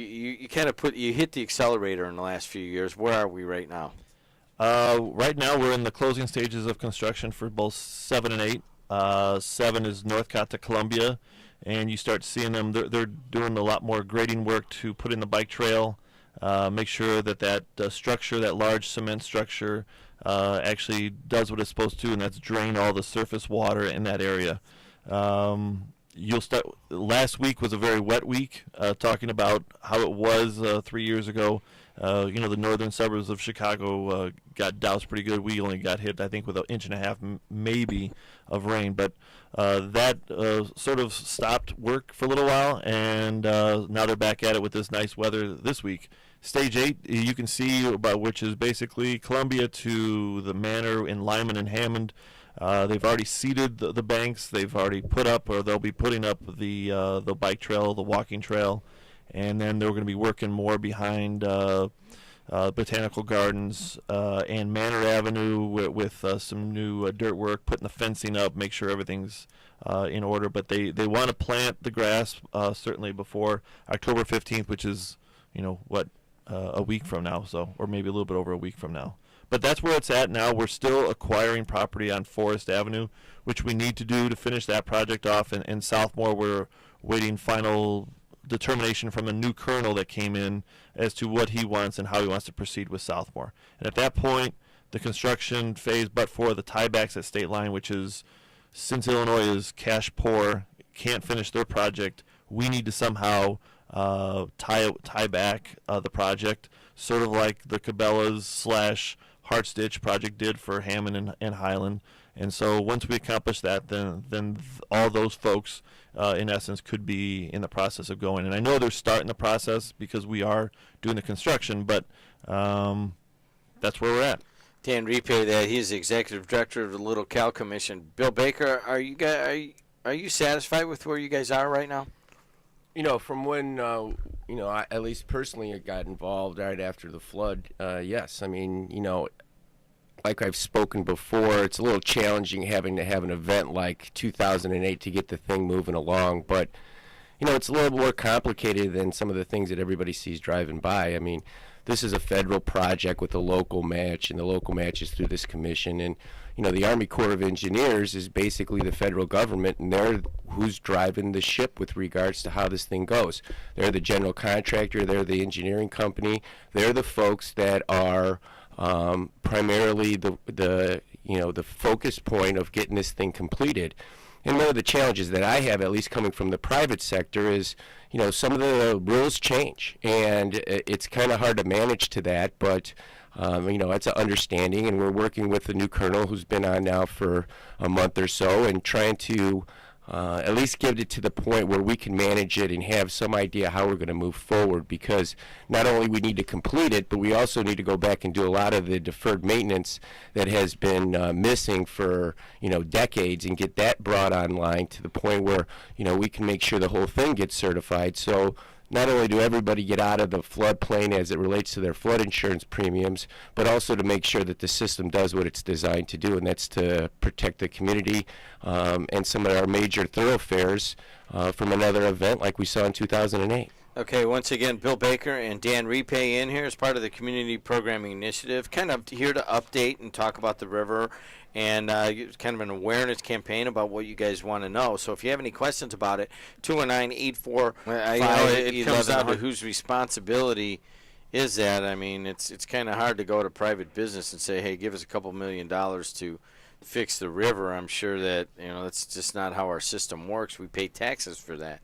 You kind of you hit the accelerator in the last few years. Where are we right now? Right now, we're in the closing stages of construction for both 7 and 8. 7 is Northcott to Columbia, and you start seeing them. They're doing a lot more grading work to put in the bike trail, make sure that structure, that large cement structure, actually does what it's supposed to, and that's drain all the surface water in that area. You'll start. Last week was a very wet week, talking about how it was 3 years ago. The northern suburbs of Chicago got doused pretty good. We only got hit, I think, with 1.5 inches maybe of rain. But that sort of stopped work for a little while, and now they're back at it with this nice weather this week. Stage 8, you can see, which is basically Columbia to the Manor in Lyman and Hammond. They've already seeded the banks. They've already put up, or they'll be putting up the bike trail, the walking trail. And then they're going to be working more behind Botanical Gardens and Manor Avenue with some new dirt work, putting the fencing up, make sure everything's in order. But they want to plant the grass certainly before October 15th, which is, a week from now, or maybe a little bit over a week from now. But that's where it's at now. We're still acquiring property on Forest Avenue, which we need to do to finish that project off. And in Southmore, we're waiting final determination from a new colonel that came in as to what he wants and how he wants to proceed with Southmore. And at that point, the construction phase, but for the tiebacks at State Line, which is, since Illinois is cash poor, can't finish their project, we need to somehow tie back the project, sort of like the Cabela's / Hartstitch project did for Hammond and Highland. And so once we accomplish that, then all those folks, in essence, could be in the process of going. And I know they're starting the process because we are doing the construction, but that's where we're at. Dan Repay, he's the executive director of the Little Cal Commission. Bill Baker, are you satisfied with where you guys are right now? From when, I, at least personally, I got involved right after the flood, yes. I mean, like I've spoken before, it's a little challenging having to have an event like 2008 to get the thing moving along. But, it's a little more complicated than some of the things that everybody sees driving by. I mean, this is a federal project with a local match, and the local match is through this commission. And, the Army Corps of Engineers is basically the federal government, and they're who's driving the ship with regards to how this thing goes. They're the general contractor. They're the engineering company. They're the folks that are primarily the focus point of getting this thing completed. And one of the challenges that I have, at least coming from the private sector, is some of the rules change, and it's kind of hard to manage to that. But it's an understanding, and we're working with the new colonel who's been on now for a month or so, and trying to at least get it to the point where we can manage it and have some idea how we're going to move forward, because not only we need to complete it, but we also need to go back and do a lot of the deferred maintenance that has been missing for decades, and get that brought online to the point where we can make sure the whole thing gets certified. So not only do everybody get out of the floodplain as it relates to their flood insurance premiums, but also to make sure that the system does what it's designed to do, and that's to protect the community and some of our major thoroughfares from another event like we saw in 2008. Okay, once again, Bill Baker and Dan Repay in here as part of the Community Programming Initiative, kind of here to update and talk about the river, and kind of an awareness campaign about what you guys want to know. So if you have any questions about it, 219-845. It comes down to whose responsibility is that. I mean, it's kind of hard to go to private business and say, hey, give us a couple $1 million to fix the river. I'm sure that that's just not how our system works. We pay taxes for that.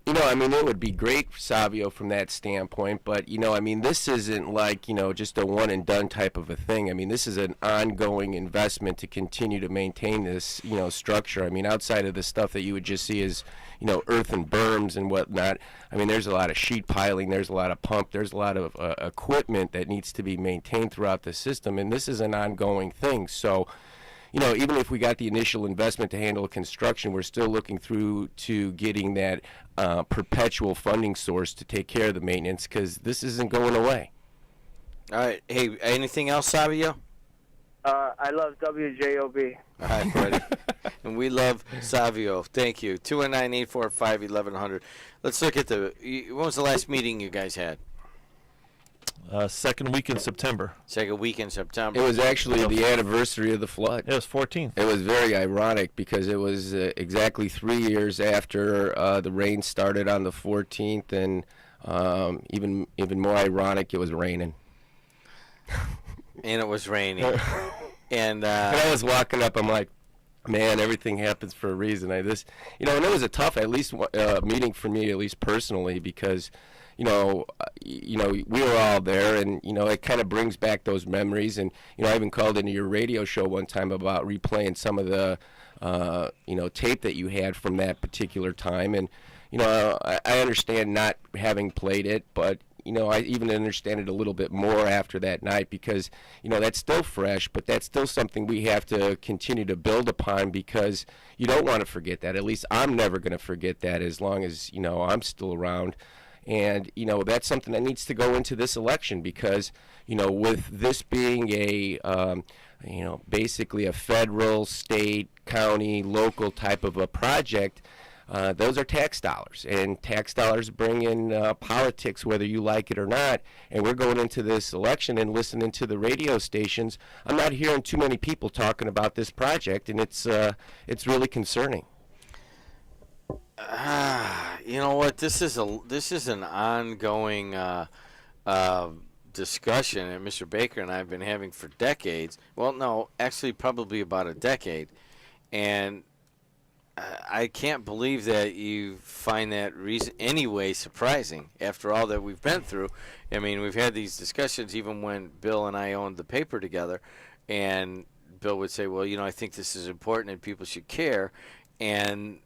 It would be great, Savio, from that standpoint, but, this isn't like, just a one-and-done type of a thing. I mean, this is an ongoing investment to continue to maintain this, structure. I mean, outside of the stuff that you would just see as, earth and berms and whatnot, I mean, there's a lot of sheet piling, there's a lot of pump, there's a lot of equipment that needs to be maintained throughout the system, and this is an ongoing thing. So, even if we got the initial investment to handle construction, we're still looking through to getting that perpetual funding source to take care of the maintenance, because this isn't going away. All right. Hey, anything else, Savio? I love WJOB. All right, buddy. And we love Savio. Thank you. 219-845-1100. Let's look at when was the last meeting you guys had? Second week in September. Second week in September. It was actually the anniversary of the flood. It was 14th. It was very ironic because it was exactly 3 years after the rain started on the 14th, and even more ironic, it was raining. And it was raining. And I was walking up, I'm like, man, everything happens for a reason. And it was a tough, at least meeting for me, at least personally, because we were all there, and it kind of brings back those memories. And I even called into your radio show one time about replaying some of the tape that you had from that particular time. And I understand not having played it, but I even understand it a little bit more after that night, because that's still fresh, but that's still something we have to continue to build upon, because you don't want to forget that. At least I'm never going to forget that as long as I'm still around. And that's something that needs to go into this election, because with this being a basically a federal, state, county, local type of a project, those are tax dollars, and tax dollars bring in politics, whether you like it or not. And we're going into this election and listening to the radio stations. I'm not hearing too many people talking about this project, and it's really concerning. You know what? This is an ongoing discussion that Mr. Baker and I have been having for decades. Well, no, actually, probably about a decade, and I can't believe that you find that reason anyway surprising after all that we've been through. I mean, we've had these discussions even when Bill and I owned the paper together, and Bill would say, well, I think this is important and people should care. And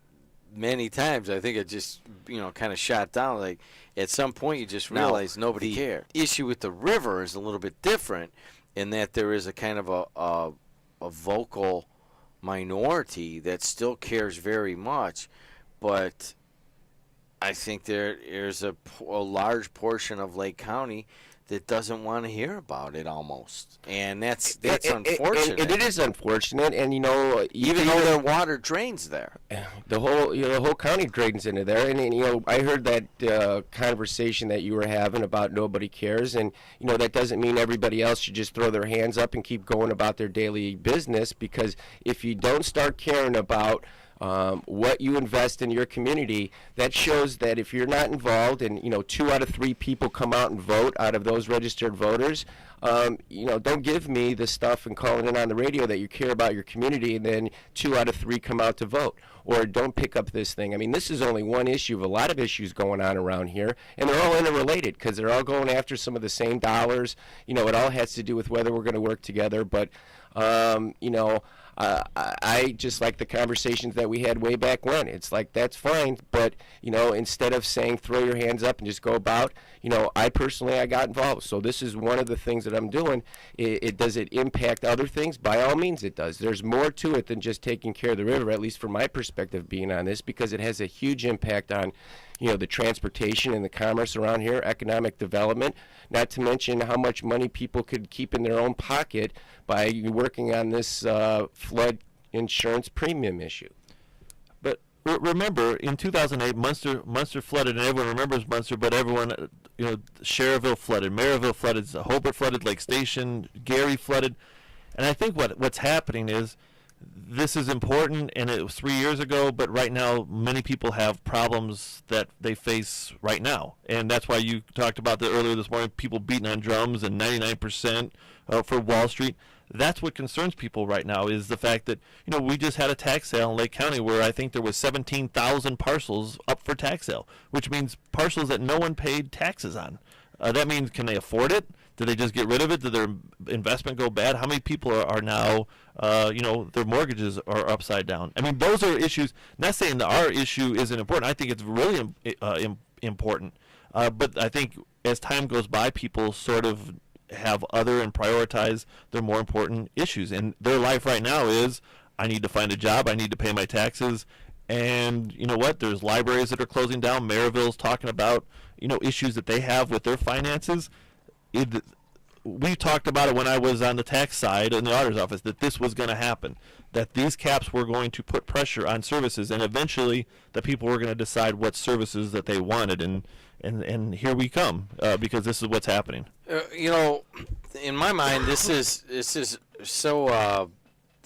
many times I think it just, kind of shot down. Like, at some point you just realize nobody cared. The issue with the river is a little bit different in that there is a kind of a vocal minority that still cares very much, but I think there's a large portion of Lake County that doesn't want to hear about it almost, and that's unfortunate. And it is unfortunate, and even though their water drains there, the whole county drains into there. And I heard that conversation that you were having about nobody cares, and that doesn't mean everybody else should just throw their hands up and keep going about their daily business, because if you don't start caring about what you invest in your community, that shows that if you're not involved, and 2 out of 3 people come out and vote out of those registered voters, don't give me the stuff and calling in on the radio that you care about your community, and then 2 out of 3 come out to vote, or don't pick up this thing. I mean, this is only one issue of a lot of issues going on around here, and they're all interrelated because they're all going after some of the same dollars. It all has to do with whether we're going to work together, but I just like the conversations that we had way back when. It's like, that's fine, but instead of saying throw your hands up and just go about, I got involved. So this is one of the things that I'm doing. Does it impact other things? By all means it does. There's more to it than just taking care of the river, at least from my perspective being on this, because it has a huge impact on the transportation and the commerce around here, economic development, not to mention how much money people could keep in their own pocket by working on this flood insurance premium issue. But remember, in 2008, Munster flooded, and everyone remembers Munster, but everyone, Cherville flooded, Maryville flooded, Hobart flooded, Lake Station, Gary flooded. And I think what's happening is, this is important, and it was 3 years ago, but right now many people have problems that they face right now. And that's why you talked about earlier this morning, people beating on drums and 99% for Wall Street. That's what concerns people right now, is the fact that, we just had a tax sale in Lake County where I think there was 17,000 parcels up for tax sale, which means parcels that no one paid taxes on. That means, can they afford it? Did they just get rid of it? Did their investment go bad? How many people are now, their mortgages are upside down? I mean, those are issues. Not saying that our issue isn't important. I think it's really important. But I think as time goes by, people sort of have other and prioritize their more important issues. And their life right now is, I need to find a job. I need to pay my taxes. And you know what? There's libraries that are closing down. Maryville's talking about, issues that they have with their finances. we talked about it when I was on the tax side in the auditor's office, that this was going to happen, that these caps were going to put pressure on services, and eventually the people were going to decide what services that they wanted, and here we come, because this is what's happening. In my mind, this is so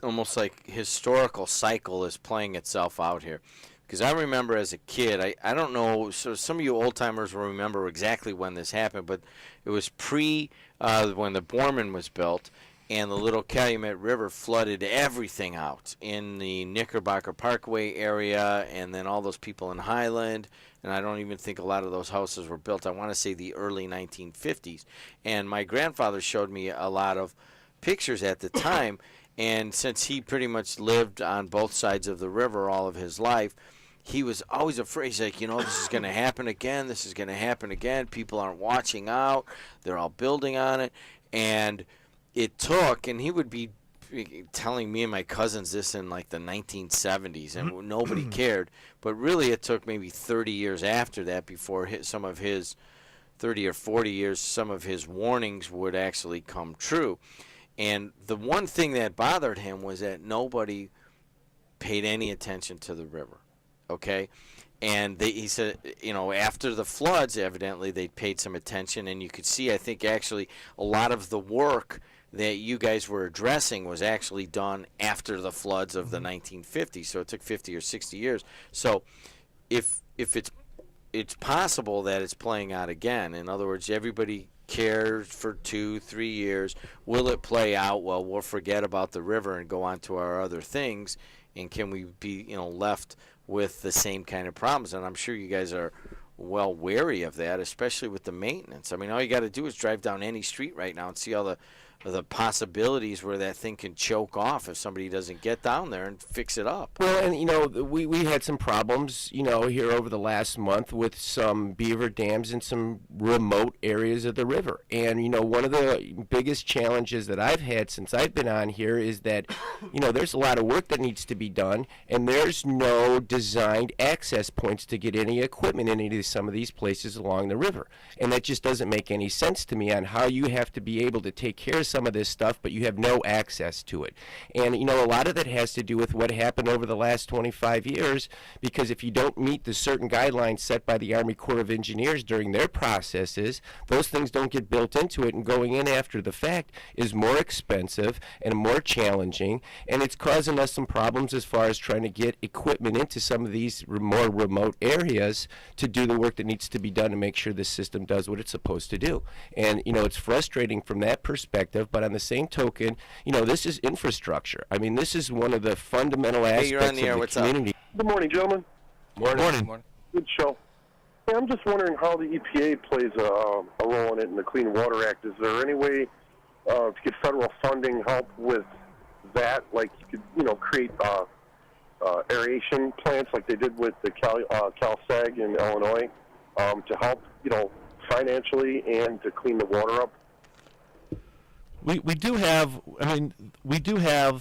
almost like historical cycle is playing itself out here. Because I remember as a kid, I don't know, so some of you old-timers will remember exactly when this happened, but it was when the Borman was built, and the little Calumet River flooded everything out in the Knickerbocker Parkway area, and then all those people in Highland, and I don't even think a lot of those houses were built, I want to say the early 1950s. And my grandfather showed me a lot of pictures at the time, and since he pretty much lived on both sides of the river all of his life, he was always afraid. He's like, this is going to happen again. This is going to happen again. People aren't watching out. They're all building on it. And it took, and he would be telling me and my cousins this in like the 1970s, and nobody cared. But really it took maybe 30 years after that before some of his 30 or 40 years, some of his warnings would actually come true. And the one thing that bothered him was that nobody paid any attention to the river. Okay, and he said, after the floods, evidently they paid some attention, and you could see, I think, actually a lot of the work that you guys were addressing was actually done after the floods of the 1950s. So it took 50 or 60 years. So if it's possible that it's playing out again. In other words, everybody cared for 2-3 years. Will it play out? Well, we'll forget about the river and go on to our other things. And can we be, left with the same kind of problems? And I'm sure you guys are well wary of that, especially with the maintenance. I mean, all you got to do is drive down any street right now and see all the possibilities where that thing can choke off if somebody doesn't get down there and fix it up. Well, and we had some problems, here over the last month with some beaver dams in some remote areas of the river. And one of the biggest challenges that I've had since I've been on here is that there's a lot of work that needs to be done, and there's no designed access points to get any equipment into some of these places along the river. And that just doesn't make any sense to me on how you have to be able to take care of some of this stuff, but you have no access to it. And a lot of that has to do with what happened over the last 25 years, because if you don't meet the certain guidelines set by the Army Corps of Engineers during their processes, those things don't get built into it, and going in after the fact is more expensive and more challenging, and it's causing us some problems as far as trying to get equipment into some of these more remote areas to do the work that needs to be done to make sure the system does what it's supposed to do. And it's frustrating from that perspective. But on the same token, this is infrastructure. I mean, this is one of the fundamental aspects you're on the air. of the What's community. up? Good morning, gentlemen. Morning. Good show. Hey, I'm just wondering how the EPA plays a role in it in the Clean Water Act. Is there any way to get federal funding help with that? Like you could, create aeration plants like they did with the CalSag in Illinois to help, financially and to clean the water up? We do have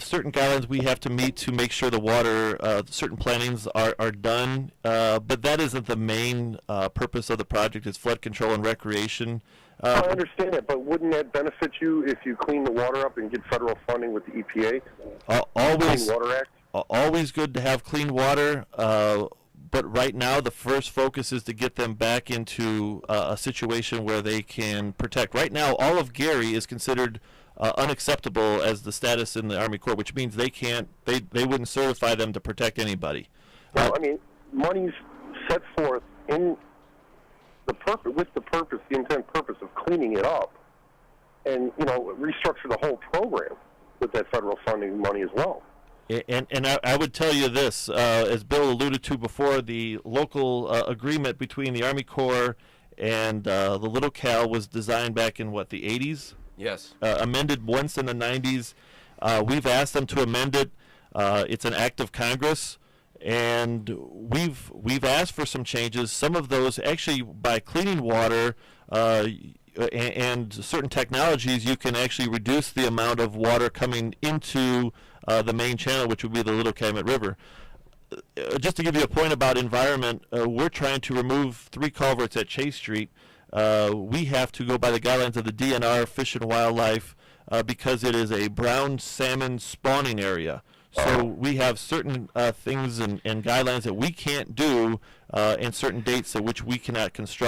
certain guidelines we have to meet to make sure the water, certain plannings are done, but that isn't the main purpose of the project. It's flood control and recreation. I understand that, but wouldn't that benefit you if you clean the water up and get federal funding with the EPA? Always, Clean Water Act? Always good to have clean water, but right now the first focus is to get them back into a situation where they can protect. Right now, all of Gary is considered unacceptable as the status in the Army Corps, which means they wouldn't certify them to protect anybody. Well, money's set forth in the intent purpose of cleaning it up, and restructure the whole program with that federal funding money as well. And I would tell you this, as Bill alluded to before, the local agreement between the Army Corps and the Little Cal was designed back in, the 80s? Yes. Amended once in the 90s. We've asked them to amend it. It's an act of Congress, and we've asked for some changes. Some of those, actually, by cleaning water and certain technologies, you can actually reduce the amount of water coming into the main channel, which would be the Little Calumet River. Just to give you a point about environment, we're trying to remove 3 culverts at Chase Street we have to go by the guidelines of the DNR Fish and Wildlife because it is a brown salmon spawning area. So we have certain things and guidelines that we can't do and certain dates at which we cannot construct.